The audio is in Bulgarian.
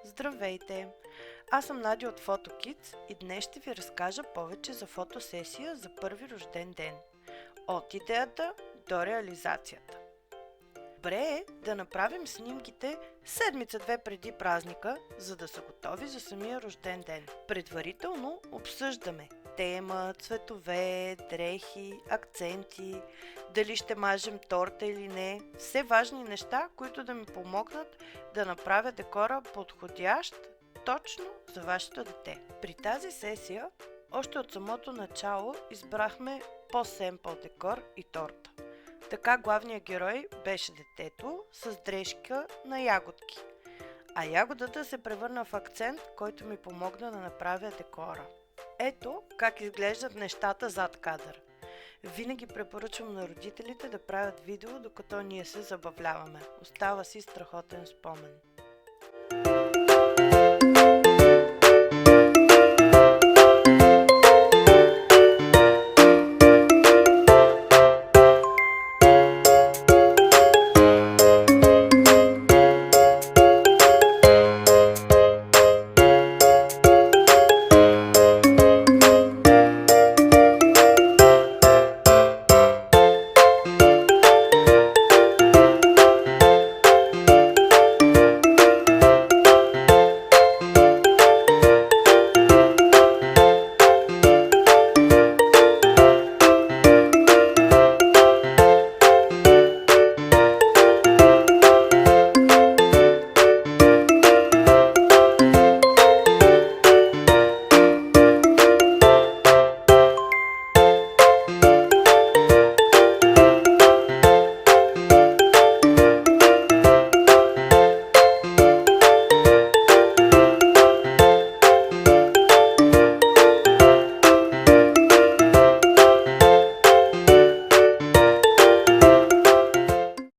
Здравейте! Аз съм Надя от PhotoKids и днес ще ви разкажа повече за фотосесия за първи рожден ден. От идеята до реализацията. Добре е да направим снимките седмица-две преди празника, за да са готови за самия рожден ден. Предварително обсъждаме тема, цветове, дрехи, акценти, дали ще мажем торта или не. Все важни неща, които да ми помогнат да направя декора подходящ точно за вашето дете. При тази сесия, още от самото начало, избрахме по-семпъл декор и торта. Така главният герой беше детето с дрежка на ягодки, а ягодата се превърна в акцент, който ми помогна да направя декора. Ето как изглеждат нещата зад кадър. Винаги препоръчвам на родителите да правят видео, докато ние се забавляваме. Остава си страхотен спомен.